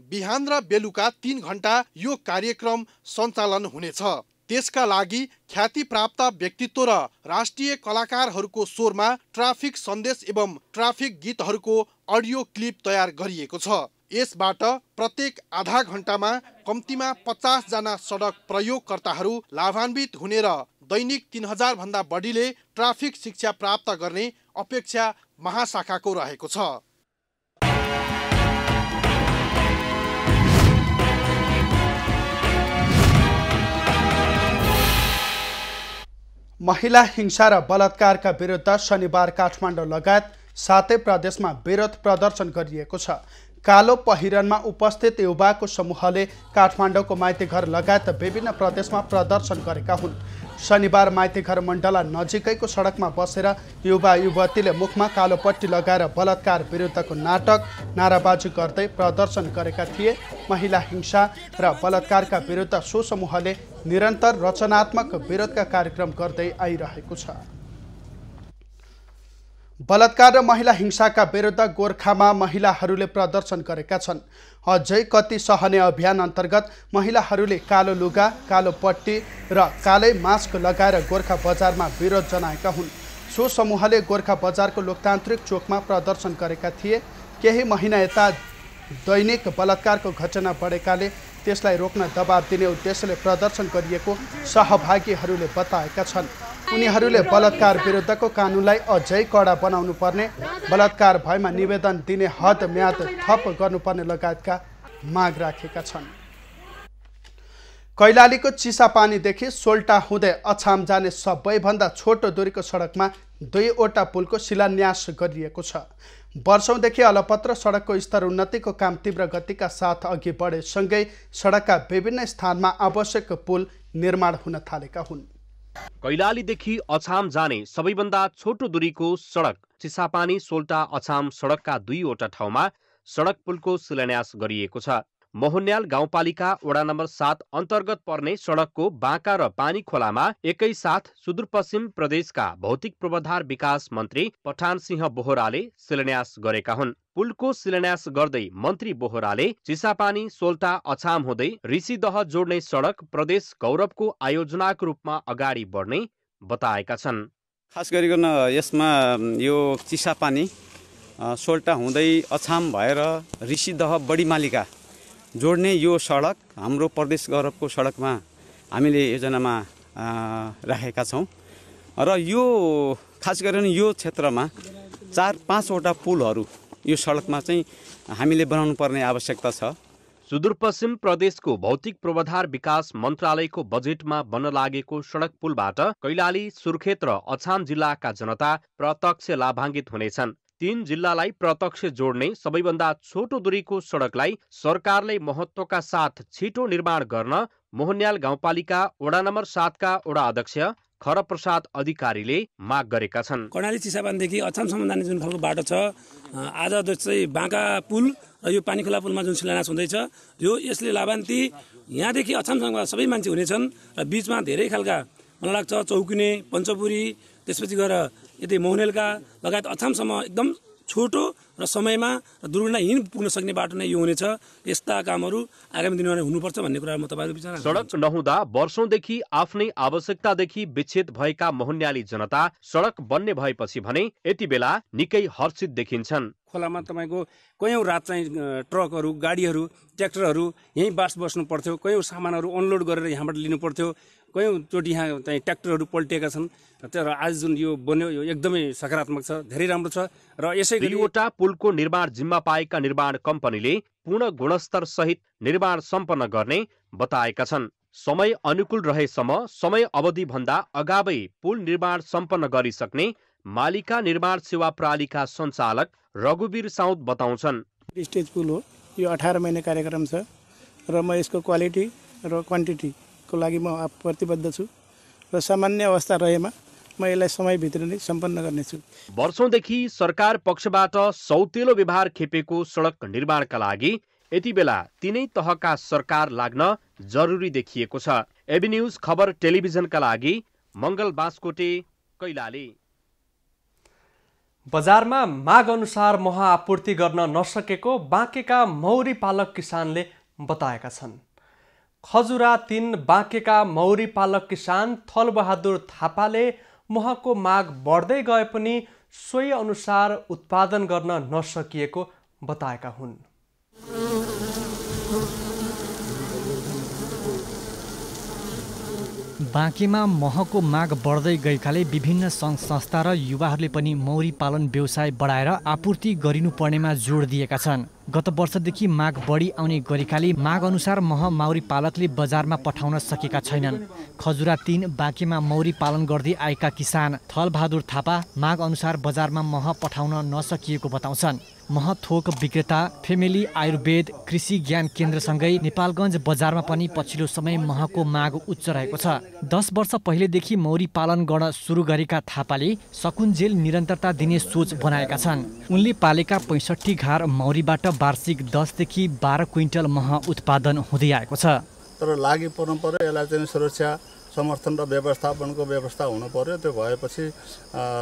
S8: बिहान र बेलुका 3 घण्टा यो कार्यक्रम सञ्चालन हुनेछ। त्यसका लागि ख्याति प्राप्त व्यक्तित्व र राष्ट्रिय कलाकारहरूको स्वरमा ट्राफिक सन्देश एवं ट्राफिक गीतहरूको अडियो क्लिप तयार गरिएको छ। यसबाट प्रत्येक आधा घण्टामा कम्तीमा 50 जना सडक प्रयोगकर्ताहरू लाभान्वित हुने र दैनिक 3000 भन्दा बढीले ट्राफिक शिक्षा प्राप्त गर्ने अपेक्षा महाशाखाको रहेको छ।
S1: महिला हिंसा र बलात्कारका विरुद्ध शनिबार काठमाडौँ लगायत 7 प्रदेशमा विरोध प्रदर्शन गरिएको छ। कालो पहिरनमा उपस्थित युवाको समूहले काठमाडौँको माइतीघर लगायत विभिन्न प्रदेशमा प्रदर्शन गरेका हुन्। शनिबार माइतीघर मण्डला नजिकैको सडकमा बसेर युवा युवतीले मुखमा कालो पट्टी लगाएर बलात्कार विरुद्धको नाटक नाराबाजी गर्दै प्रदर्शन गरेका थिए। महिला हिंसा र बलात्कारका विरुद्ध सो समूहले निरन्तर रचनात्मक विरोधका कार्यक्रम गर्दै आइरहेको छ। बलात्कार र महिला हिंसाका विरुद्ध गोर्खामा महिलाहरूले प्रदर्शन गरेका छन्। अझै कति सहने अभियान अन्तर्गत महिलाहरूले कालो लुगा, कालो पट्टी र कालै मास्क लगाएर गोर्खा बजारमा विरोध जनाएका हुन्। सो समूहले गोर्खा बजारको लोकतान्त्रिक चोकमा प्रदर्शन गरेका थिए। केही महिना यता दैनिक बलात्कारको घटना बढेकाले त्यसलाई रोक्न दबाब दिने उद्देश्यले प्रदर्शन गरिएको सहभागीहरूले बताएका छन्। उनीहरूले बलात्कार विरुद्धको कानुनलाई अझै कडा बनाउनु पर्ने, बलात्कार भएमा निवेदन दिने हद म्याद थप गर्नुपर्ने लगायतका माग राखेका छन्। कैलालीको चिसापानीदेखि सोल्टा हुँदै अछाम जाने सबैभन्दा छोटो दूरीको सडकमा 2वटा पुलको शिलान्यास गरिएको छ। वर्षौंदेखि अलपत्र सडकको स्तर उन्नतिको काम तीव्र गतिका साथ अघि बढेसँगै सडकका विभिन्न स्थानमा आवश्यक पुल निर्माण हुन थालेका हुन्।
S12: कैलालीदेखि अछाम जाने सबैभन्दा छोटो दूरीको सडक चिसापानी सोल्टा अछाम सडकका 2वटा ठाउँमा सडक पुलको शिलान्यास गरिएको छ। मोहन्याल गाउँपालिका वडा नम्बर 7 अन्तर्गत पर्ने सडकको बाँका र पानी खोलामा एकैसाथ सुदूरपश्चिम प्रदेशका भौतिक पूर्वाधार विकास मन्त्री पठान सिंह बोहराले शिलान्यास गरेका हुन्। पुलको शिलान्यास गर्दै मन्त्री बोहराले चिसापानी सोल्टा अछाम हुँदै ऋषिदह जोड्ने सडक प्रदेश गौरवको आयोजनाको रूपमा अगाडि बढ्ने बताएका छन्।
S13: खास गरिकन यसमा यो चिसापानी सोल्टा हुँदै अछाम भएर ऋषिदह बडीमालिका जोड्ने यो सडक हाम्रो प्रदेश गौरवको सडकमा हामीले योजनामा राखेका छौँ र यो खास गरेर यो क्षेत्रमा 4-5वटा पुलहरू यो सडकमा चाहिँ हामीले बनाउनु पर्ने आवश्यकता छ।
S12: सुदूरपश्चिम प्रदेशको भौतिक पूर्वाधार विकास मन्त्रालयको बजेटमा बन्न लागेको सडक पुलबाट कैलाली, सुर्खेत र अछाम जिल्लाका जनता प्रत्यक्ष लाभान्वित हुनेछन्। 3 जिल्लालाई प्रत्यक्ष जोड्ने सबैभन्दा छोटो दूरीको सडकलाई सरकारले महत्त्वका साथ छिटो निर्माण गर्न मोहन्याल गाउँपालिका वडा नम्बर 7 का वडा अध्यक्ष खरप्रसाद अधिकारीले माग गरेका छन्।
S14: कर्णाली चिसापानीदेखि अछामसम्म जाने जुन खालको बाटो छ, आज चाहिँ बाँका पुल र यो पानीखोला पुलमा जुन शिलान्यास हुँदैछ, यसले लाभान्वित यहाँदेखि अछामसम्म सबै मान्छे हुनेछन् र बीचमा धेरै खालका मलाई लाग्छ चौकिने, पञ्चपुरी, त्यसपछि गएर यतै मोहनेलका लगायत अछामसम्म एकदम छोटो र समयमा दुर्घटनाहीन पुग्न सक्ने बाटो नै यो हुनेछ। यस्ता कामहरू आगामी दिनमा हुनुपर्छ भन्ने कुरा म तपाईँको विचार।
S12: सडक नहुँदा वर्षौंदेखि आफ्नै आवश्यकतादेखि विच्छेद भएका मोहन्याली जनता सडक बन्ने भएपछि भने यति बेला निकै हर्षित देखिन्छन्।
S14: खोलामा तपाईँको कयौँ रात चाहिँ ट्रकहरू, गाडीहरू, ट्र्याक्टरहरू यहीँ बस्नु पर्थ्यो, कयौँ सामानहरू अनलोड गरेर यहाँबाट लिनु पर्थ्यो, कयौँ चोटि यहाँ चाहिँ ट्र्याक्टरहरू पल्टिएका छन्। तर आज जुन यो बन्यो यो एकदमै सकारात्मक छ, धेरै राम्रो छ र यसै गरी
S12: 2वटा पुलको निर्माण जिम्मा पाएका निर्माण कम्पनीले पूर्ण गुणस्तर सहित निर्माण सम्पन्न गर्ने बताएका छन्। समय अनुकूल रहेसम्म समय अवधि भन्दा अगावै पुल निर्माण सम्पन्न गरिसक्ने मालिका निर्माण सेवा प्रणालीका सञ्चालक रघुवीर साउद बताउँछन्।
S15: स्टेज पुल हो, यो 18 महिने कार्यक्रम छ र म यसको क्वालिटी र क्वान्टिटीको लागि म प्रतिबद्ध छु र सामान्य अवस्था रहेमा म यसलाई समयभित्र नै सम्पन्न गर्नेछु।
S12: वर्षौंदेखि सरकार पक्षबाट सौतेलो व्यवहार खेपेको सडक निर्माणका लागि यति बेला 3 तहका सरकार लाग्न जरुरी देखिएको छ। एबी न्यूज खबर टेलिभिजनका लागि मङ्गल बास्कोटे, कैलाली।
S2: बजारमा माग अनुसार मह आपूर्ति गर्न नसकेको बाँकेका मौरी पालक किसानले बताएका छन्। खजुरा 3 बाँकेका मौरी पालक किसान थलबहादुर थापाले महको माग बढ्दै गए पनि सोही अनुसार उत्पादन गर्न नसकिएको बताएका हुन्।
S16: बाँकेमा महको माग बढ्दै गएकाले विभिन्न सङ्घ संस्था र युवाहरूले पनि मौरी पालन व्यवसाय बढाएर आपूर्ति गरिनुपर्नेमा जोड दिएका छन्। गत वर्षदेखि माग बढी आउने गरेकाले माग अनुसार मह मौरी पालकले बजारमा पठाउन सकेका छैनन्। खजुरा 3 बाँकेमा मौरी पालन गर्दै आएका किसान थलबहादुर थापा माग अनुसार बजारमा मह पठाउन नसकिएको बताउँछन्। मह थोक विक्रेता फेमिली आयुर्वेद कृषि ज्ञान केन्द्रसँगै नेपालगञ्ज बजारमा पनि पछिल्लो समय महको माग उच्च रहेको छ। 10 वर्ष पहिलेदेखि मौरी पालन गर्न सुरु गरेका थापाले सकुन्जेल निरन्तरता दिने सोच बनाएका छन्। उनले पालेका 65 घार मौरीबाट वार्षिक 10 देखि 12 क्विन्टल मह उत्पादन हुँदै आएको छ।
S17: तर लागि पर्नु पर्यो, यसलाई चाहिँ सुरक्षा समर्थन र व्यवस्थापनको व्यवस्था हुनु पर्यो। त्यो भएपछि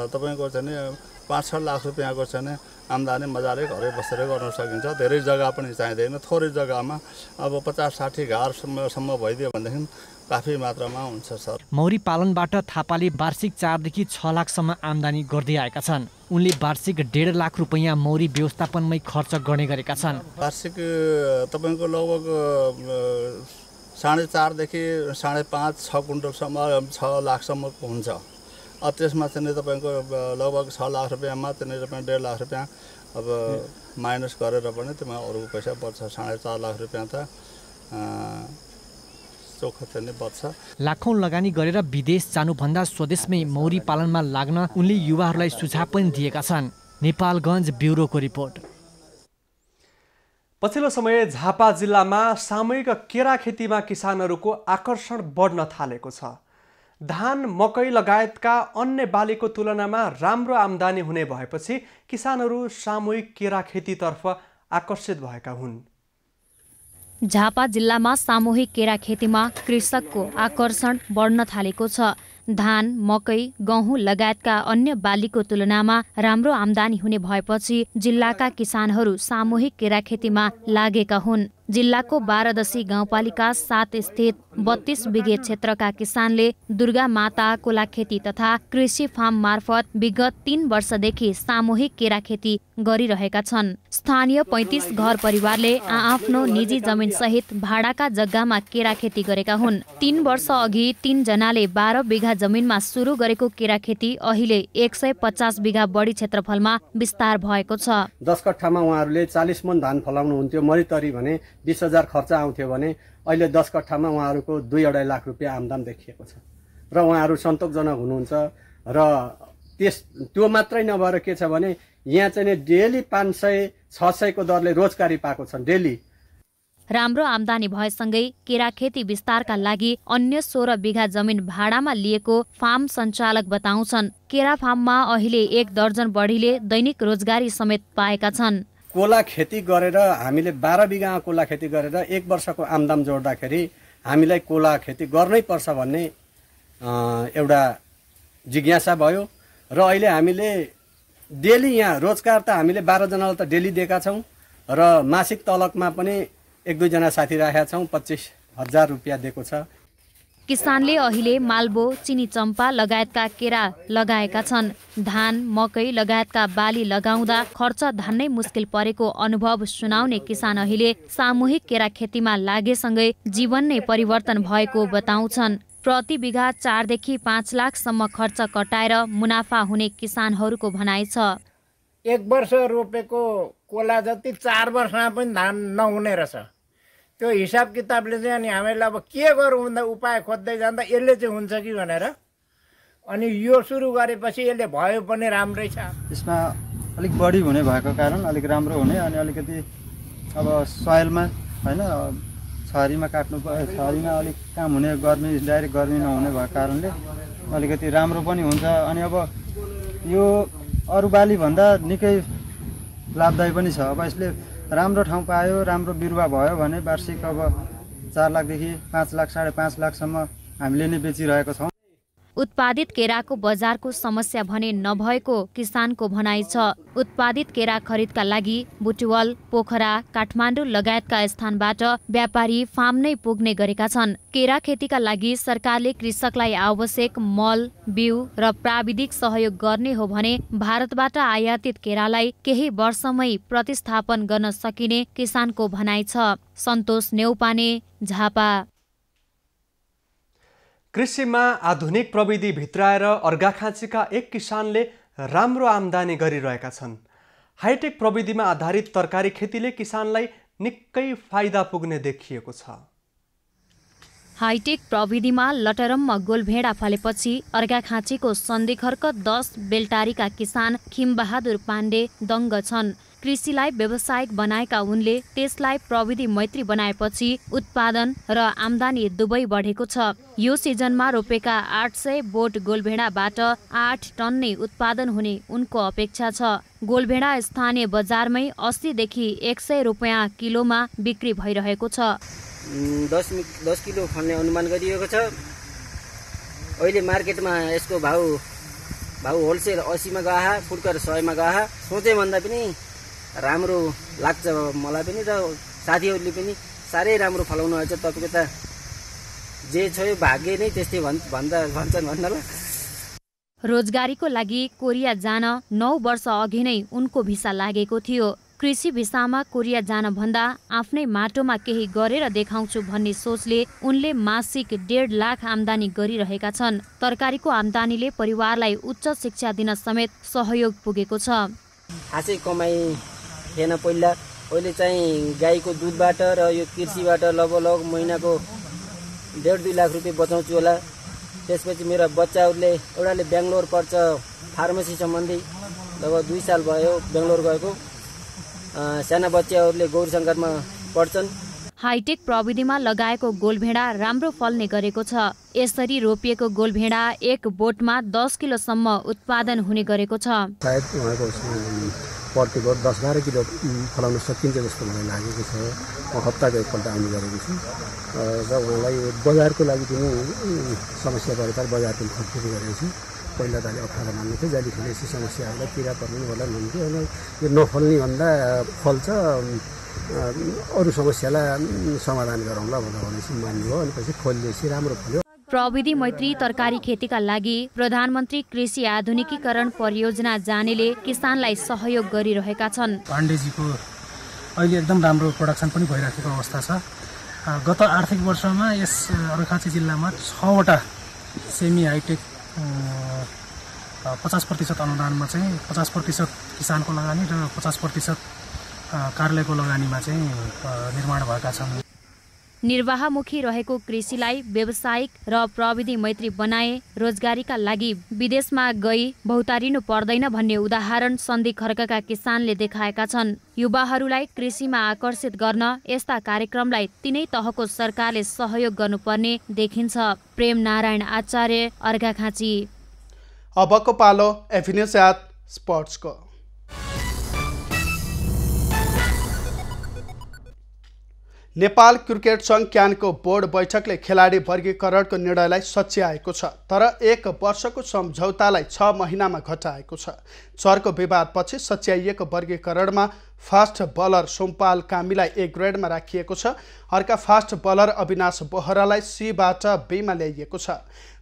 S17: तपाईँको चाहिँ 5-6 लाख रुपियाँको चाहिँ आम्दानी मजाले घरै बसेर गर्न सकिन्छ। धेरै जग्गा पनि चाहिँदैन, थोरै जग्गामा अब 50-60 घरसम्म भइदियो भनेदेखि काफी मात्रामा हुन्छ सर।
S16: मौरी पालनबाट थापाले वार्षिक 4 देखि 6 लाखसम्म आम्दानी गर्दै आएका छन्। उनले वार्षिक 1.5 लाख रुपियाँ मौरी व्यवस्थापनमै खर्च गर्ने गरेका छन्।
S17: वार्षिक तपाईँको लगभग 4.5 देखि 5.5-6 क्विन्टलसम्म 6 लाखसम्मको हुन्छ। त्यसमा चाहिँ तपाईँको लगभग 6 लाख रुपियाँमा चाहिँ 1.5 लाख रुपियाँ अब माइनस गरेर पनि त्यसमा अरू पैसा पर्छ। 4.5 लाख रुपियाँ त चोखो चाहिँ नि बच्छ।
S16: लाखौं लगानी गरेर विदेश जानुभन्दा स्वदेशमै मौरी पालनमा लाग्न उनले युवाहरूलाई सुझाव पनि दिएका छन्। नेपालगञ्ज ब्युरोको रिपोर्ट।
S2: पछिल्लो समय झापा जिल्लामा सामूहिक केरा खेतीमा किसानहरूको आकर्षण बढ्न थालेको छ। धान, मकै लगायतका अन्य बालीको तुलनामा राम्रो आम्दानी हुने भएपछि किसानहरू सामूहिक केरा खेतीतर्फ आकर्षित भएका हुन्।
S18: झापा जिल्लामा सामूहिक केरा खेतीमा कृषकको आकर्षण बढ्न थालेको छ। धान, मकै, गहुँ लगायतका अन्य बालीको तुलनामा राम्रो आम्दानी हुने भएपछि जिल्लाका किसानहरू सामूहिक केरा खेतीमा लागेका हुन्। जिल्लाको 12 गाउँपालिका 7 स्थित 32 बिघे क्षेत्रका किसानले दुर्गा माता कोला खेती तथा कृषि फार्म मार्फत विगत 3 वर्षदेखि सामूहिक केरा खेती गरिरहेका छन्। स्थानीय 35 घर परिवारले आआफ्नो निजी जमिन सहित भाडाका जग्गामा केरा खेती गरेका हुन्। 3 वर्ष अघि 3 जनाले 12 बिघा जमिनमा सुरु गरेको केरा खेती अहिले 150 बिघा बढी क्षेत्रफलमा विस्तार भएको छ।
S19: 10 कट्ठामा उहाँहरूले 40 मन धान फलाउनु हुन्थ्यो, मरितरी भने 20,000 खर्च आउँथ्यो भने अहिले 10 कट्ठामा उहाँहरूको 2-2.5 लाख रुपियाँ आम्दानी देखिएको छ र उहाँहरू सन्तोषजनक हुनुहुन्छ। र त्यो मात्रै नभएर के छ भने यहाँ चाहिँ डेली 500-600 को दरले रोजगारी पाएको छन् डेली।
S18: राम्रो आम्दानी भएसँगै केरा खेती विस्तारका लागि अन्य 16 बिघा जमिन भाडामा लिएको फार्म सञ्चालक बताउँछन्। केरा फार्ममा अहिले 1 दर्जन बढीले दैनिक रोजगारी समेत पाएका छन्।
S19: कोला खेती गरेर हामीले 12 बिघा कोला खेती गरेर 1 वर्षको आम्दानी जोड्दाखेरि हामीलाई कोला खेती गर्नै पर्छ भन्ने एउटा जिज्ञासा भयो र अहिले हामीले डेली यहाँ रोजगार त हामीले 12 जनालाई त डेली दिएका छौँ र मासिक तलकमा पनि 1-2 जना साथी राखेका छौँ, 25,000 रुपियाँ दिएको छ।
S18: किसानले अहिले मालबो, चिनी चम्पा लगायतका केरा लगाएका छन्। धान, मकै लगायतका बाली लगाउँदा खर्च धान्नै मुस्किल परेको अनुभव सुनाउने किसान अहिले सामूहिक केरा खेतीमा लागेसँगै जीवन नै परिवर्तन भएको बताउँछन्। प्रति बिघा 4 देखि 5 लाखसम्म खर्च कटाएर मुनाफा हुने किसानहरूको भनाइ छ।
S20: 1 वर्ष रोपेको कोला जति 4 वर्षमा पनि धान नहुने रहेछ। त्यो हिसाब किताबले चाहिँ अनि हामीलाई अब के गरौँ भन्दा उपाय खोज्दै जाँदा यसले चाहिँ हुन्छ कि भनेर अनि यो सुरु गरेपछि यसले भयो पनि राम्रै छ।
S21: यसमा अलिक बढी हुने भएको कारण अलिक राम्रो हुने अनि अलिकति अब सोइलमा हैन छरीमा काट्नु छरीमा अलिक काम हुने, गर्मी डाइरेक्ट गर्मी नहुने भएको कारणले अलिकति राम्रो पनि हुन्छ। अनि अब यो अरू बाली भन्दा निकै लाभदायी पनि छ। अब यसले राम्रो ठाउँ पायो, राम्रो बिरुवा भयो भने वार्षिक अब 4 लाखदेखि 5 लाख 5.5 लाखसम्म हामीले नै बेचिरहेको छौँ।
S18: उत्पादित केराको बजारको समस्या भने नभएको किसानको भनाइ छ। उत्पादित केरा खरिदका लागि बुटवल, पोखरा, काठमाडौँ लगायतका स्थानबाट व्यापारी फार्म नै पुग्ने गरेका छन्। केरा खेतीका लागि सरकारले कृषकलाई आवश्यक मल, बिउ र प्राविधिक सहयोग गर्ने हो भने भारतबाट आयातित केरालाई केही वर्षमै प्रतिस्थापन गर्न सकिने किसानको भनाइ छ। सन्तोष नेउपाने, झापा।
S2: कृषिमा आधुनिक प्रविधि भित्राएर अर्घाखाँचीका एक किसानले राम्रो आम्दानी गरिरहेका छन्। हाइटेक प्रविधिमा आधारित तरकारी खेतीले किसानलाई निकै फाइदा पुग्ने देखिएको छ।
S18: हाइटेक प्रविधिमा लटरममा गोलभेडा फलेपछि अर्घाखाँचीको सन्धिखर्क 10 बेलटारीका किसान खिमबहादुर पाण्डे दङ्ग छन्। कृषिलाई व्यावसायिक बनाएका उनले त्यसलाई प्रविधि मैत्री बनाएपछि उत्पादन र आम्दानी दुवै बढेको छ। यो सिजनमा रोपेका 800 बोट गोलभेडाबाट 8 टन नै उत्पादन हुने उनको अपेक्षा छ। गोलभेडा स्थानीय बजारमै 80 देखि 100 रुपियाँ किलोमा बिक्री भइरहेको छ।
S22: 10 किलो फल्ने अनुमान गरिएको छ। अहिले मार्केटमा यसको भाउ होलसेल 80 मा गए, फुटकर 100 मा गए। सोचे भन्दा पनि राम्रो लाग्छ मलाई पनि र साथीहरूले पनि साह्रै राम्रो फलाउनु आएछ। तपाईको त जे छ यो भाग्य नै त्यस्तै भन्छन् भन्नु ल।
S18: रोजगारीको लागि कोरिया जान 9 वर्ष अघि नै उनको भिसा लागेको थियो। कृषि भिसामा कोरिया जान भन्दा आफ्नै माटोमा केही गरेर देखाउँछु भन्ने सोचले उनले मासिक 1.5 लाख आम्दानी गरिरहेका छन्। तरकारीको आम्दानीले परिवारलाई उच्च शिक्षा दिन समेत सहयोग पुगेको छ।
S22: खासै कमाइ थिएन पहिला। अहिले चाहिँ गाईको दुधबाट र यो कृषिबाट लगभग महिनाको 1.5 लाख रुपियाँ आम्दानी हुने गर्छ। 2 वर्ष अगाडि चाहिँ 1.5 लाख रुपियाँ आम्दानी हुन्थ्यो। अहिले चाहिँ 1.5 लाख रुपियाँ आम्दानी हुने गर्छ।
S21: 20 किलो फल्ने अनुमान गरिएको छ। अहिले चाहिँ गाईको दुधबाट यो कृषिबाट लगभग महिनाको
S22: 1.5-2 लाख रुपियाँ बचाउँछु होला। त्यसपछि मेरा बच्चाहरूले एउटाले बेङ्गलोर पढ्छ फार्मेसी सम्बन्धी, लगभग 2 साल भयो बेङ्गलोर गएको। साना बच्चाहरूले गौरीशङ्करमा पढ्छन्।
S18: हाइटेक प्रविधिमा लगाएको गोलभेडा राम्रो फल्ने गरेको छ। यसरी रोपिएको गोलभेडा एक बोटमा 10 किलोसम्म उत्पादन हुने गरेको छ।
S6: सायद उहाँको प्रति बोट 10-12 किलो फलाउन सकिन्छ जस्तो मलाई लागेको छ। हप्ताको एकपल्ट आउने गरेको छु र उहाँलाई बजारको लागि पनि समस्या परेता बजारको खर्च गरेको छु। पहिला त अलि अप्ठ्यारो मान्नु थियो, जहिले फेरि यस्तो समस्या आउँदा किरा पर्ने होला भन्थ्यो। अनि यो नफल्ने भन्दा फल्छ, अरू समस्यालाई समाधान गरौँला भनेपछि मान्यो। अनि पछि फलिएपछि राम्रो फल्यो।
S18: प्रविधि मैत्री तरकारी खेतीका लागि प्रधानमन्त्री कृषि आधुनिकीकरण परियोजना जानेले किसानलाई सहयोग गरिरहेका छन्।
S7: पाण्डेजीको अहिले एकदम राम्रो प्रोडक्सन पनि भइराखेको अवस्था छ। गत आर्थिक वर्षमा यस अर्घाखाँची जिल्लामा 6वटा सेमी हाइटेक 50% अनुदानमा चाहिँ 50% किसानको लगानी र 50% कार्यालयको लगानीमा चाहिँ निर्माण भएका छन्।
S18: निर्वाहमुखी रहेको कृषिलाई व्यावसायिक र प्रविधि मैत्री बनाए रोजगारीका लागि विदेशमा गई भौतारिनु पर्दैन भन्ने उदाहरण सन्धि खर्कका किसानले देखाएका छन्। युवाहरूलाई कृषिमा आकर्षित गर्न यस्ता कार्यक्रमलाई तिनै तहको सरकारले सहयोग गर्नुपर्ने देखिन्छ। प्रेम नारायण आचार्य, अर्घाखाँची।
S1: अबको पालो एभिन्यूज एट स्पोर्ट्सको। नेपाल क्रिकेट सङ्घ क्यानको बोर्ड बैठकले खेलाडी वर्गीकरणको निर्णयलाई सच्याएको छ, तर 1 वर्षको सम्झौतालाई 6 महिनामा घटाएको छ। चर्को विवादपछि सच्याइएको वर्गीकरणमा फास्ट बलर सोमपाल कामीलाई A ग्रेडमा राखिएको छ। अर्का फास्ट बलर अविनाश बोहरालाई C बाट B मा ल्याइएको छ।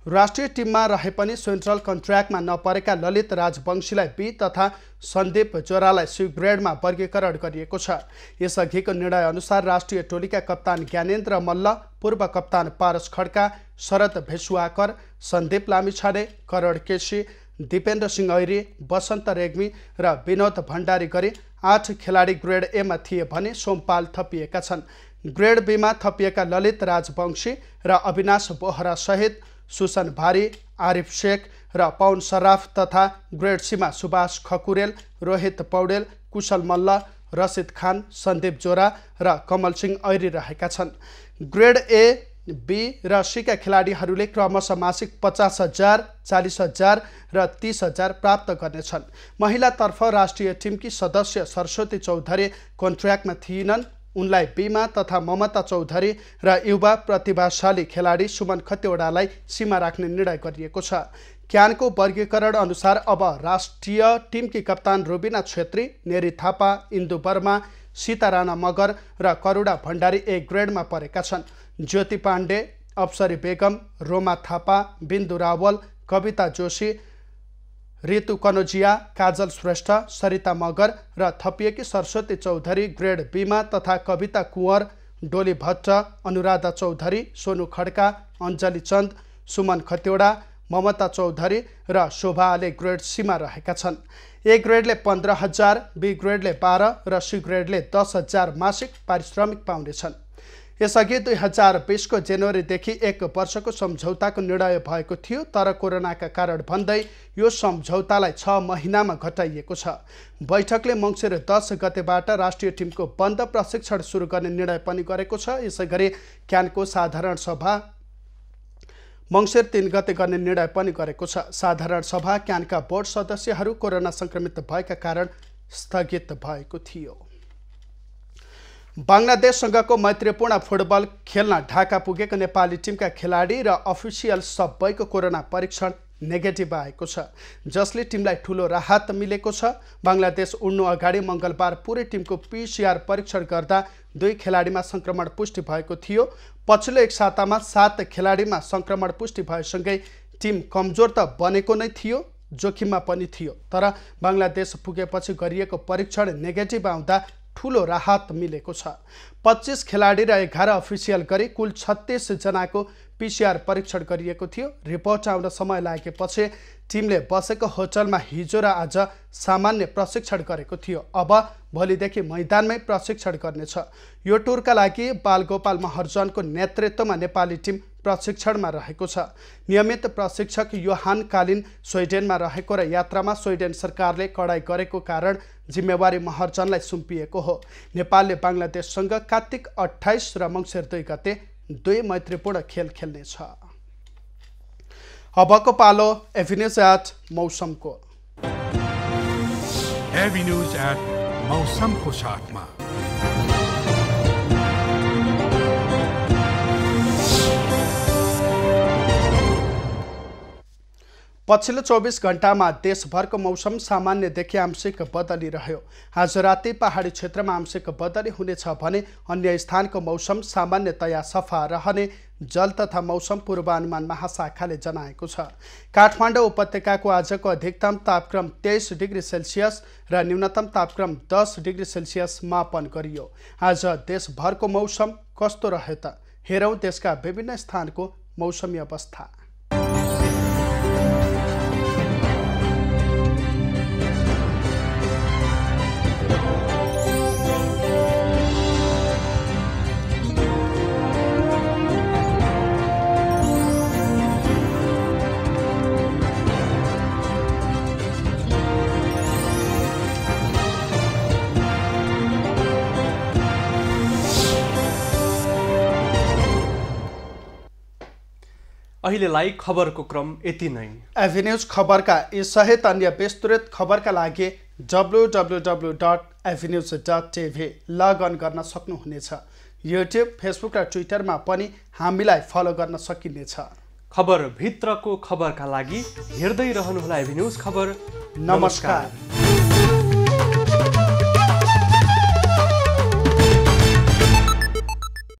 S1: राष्ट्रिय टिममा रहे पनि सेन्ट्रल कन्ट्र्याक्टमा नपरेका ललित राजवंशीलाई B तथा सन्दीप जोरालाई C ग्रेडमा वर्गीकरण गरिएको छ। यसअघिको निर्णय अनुसार राष्ट्रिय टोलीका कप्तान ज्ञानेन्द्र मल्ल, पूर्व कप्तान पारस खड्का, शरद भेसुवाकर, सन्दीप लामिछाने, करण केसी, दिपेन्द्र सिंह ऐरी, बसन्त रेग्मी र विनोद भण्डारी गरी 8 खेलाडी ग्रेड A मा थिए भने सोमपाल थपिएका छन्। ग्रेड B मा थपिएका ललित राजवंशी र अविनाश बोहरा सहित सुसन भारी, आरिफ शेख र पवन सराफ तथा ग्रेड C मा सुभाष खकुरेल, रोहित पौडेल, कुशल मल्ल, रसिद खान, सन्दीप जोरा र कमल सिंह ऐरी रहेका छन्। ग्रेड A, B र C का खेलाडीहरूले क्रमशः मासिक 50,000, 40,000 र 30,000 प्राप्त गर्नेछन्। महिलातर्फ राष्ट्रिय टिमकी सदस्य सरस्वती चौधरी कन्ट्र्याक्टमा थिएनन्। उनलाई B मा तथा ममता चौधरी र युवा प्रतिभाशाली खेलाडी सुमन खतिवडालाई C मा राख्ने निर्णय गरिएको छ। क्यानको वर्गीकरण अनुसार अब राष्ट्रिय टिमकी कप्तान रुबिना छेत्री, नेरी थापा, इन्दु वर्मा, सीता राणा मगर र करुणा भण्डारी A ग्रेडमा परेका छन्। ज्योति पाण्डे, अप्सरी बेगम, रोमा थापा, बिन्दु रावल, कविता जोशी, ऋतु कनोजिया, काजल श्रेष्ठ, सरिता मगर र थपिएकी सरस्वती चौधरी ग्रेड B मा तथा कविता कुँवर, डोली भट्ट, अनुराधा चौधरी, सोनु खड्का, अञ्जली चन्द, सुमन खतिवडा, ममता चौधरी र शोभा आले ग्रेड C मा रहेका छन्। A ग्रेडले 15,000, B ग्रेडले 12 र C ग्रेडले 10,000 मासिक पारिश्रमिक पाउनेछन्। यसअघि 2020को जनवरीदेखि 1 वर्षको सम्झौताको निर्णय भएको थियो, तर कोरोनाका कारण भन्दै यो सम्झौतालाई 6 महिनामा घटाइएको छ। बैठकले मङ्सिर 10 गतेबाट राष्ट्रिय टिमको बन्द प्रशिक्षण सुरु गर्ने निर्णय पनि गरेको छ। यसैगरी क्यानको साधारण सभा मङ्सिर 3 गते गर्ने निर्णय पनि गरेको छ। साधारण सभा क्यानका बोर्ड सदस्यहरू कोरोना संक्रमित भएका कारण स्थगित भएको थियो। बङ्गलादेशसँगको मैत्रीपूर्ण फुटबल खेल्न ढाका पुगेको नेपाली टिमका खेलाडी र अफिसियल सबैको कोरोना परीक्षण नेगेटिभ आएको छ, जसले टिमलाई ठूलो राहत मिलेको छ। बङ्गलादेश उड्नु अगाडि मङ्गलबार पुरै टिमको PCR परीक्षण गर्दा 2 खेलाडीमा संक्रमण पुष्टि भएको थियो। पछिल्लो एक सातामा 7 खेलाडीमा संक्रमण पुष्टि भएसँगै टिम कमजोर त बनेको नै थियो, जोखिममा पनि थियो। तर बङ्गलादेश पुगेपछि गरिएको परीक्षण नेगेटिभ आउँदा ठूलो राहत मिलेको छ। 25 खेलाडी र 11 अफिसियल गरी कुल 36 जनाको PCR परीक्षण गरिएको थियो। रिपोर्ट आउन समय लागेपछि टिमले बसेको होटलमा हिजो र आज सामान्य प्रशिक्षण गरेको थियो। अब भोलिदेखि मैदानमै प्रशिक्षण गर्नेछ। यो टुरका लागि बालगोपाल महर्जनको नेतृत्वमा नेपाली टिम प्रशिक्षणमा रहेको छ। नियमित प्रशिक्षक योहान कालिन स्विडेनमा रहेको र यात्रामा स्विडेन सरकारले कडाई गरेको कारण जिम्मेवारी महर्जनलाई सुम्पिएको हो। नेपालले बङ्गलादेशसँग कार्तिक 28 र मङ्सिर 2 गते 2 मैत्रीपूर्ण खेल खेल्नेछ। अबको पालो एभिन्यूज एट मौसमको।
S3: एभिन्यूज एट मौसमको साथमा
S1: पछिल्लो 24 घण्टामा देशभरको मौसम सामान्यदेखि आंशिक बदली रह्यो। आज राति पहाडी क्षेत्रमा आंशिक बदली हुनेछ भने अन्य स्थानको मौसम सामान्यतया सफा रहने जल तथा मौसम पूर्वानुमान महाशाखाले जनाएको छ। काठमाडौँ उपत्यकाको आजको अधिकतम तापक्रम 23 डिग्री सेल्सियस र न्यूनतम तापक्रम 10 डिग्री सेल्सियस मापन गरियो। आज देशभरको मौसम कस्तो रह्यो त हेरौँ देशका विभिन्न स्थानको मौसमी अवस्था।
S2: अहिलेलाई खबरको क्रम यति नै।
S1: एभिन्यूज खबरका यी सहित अन्य विस्तृत खबरका लागि www.avenews.tv लगअन गर्न सक्नुहुनेछ। युट्युब, फेसबुक र ट्विटरमा पनि हामीलाई फलो गर्न सकिनेछ।
S2: खबर भित्रको खबरका लागि हेर्दै रहनुहोला एभिन्यूज खबर।
S1: नमस्कार।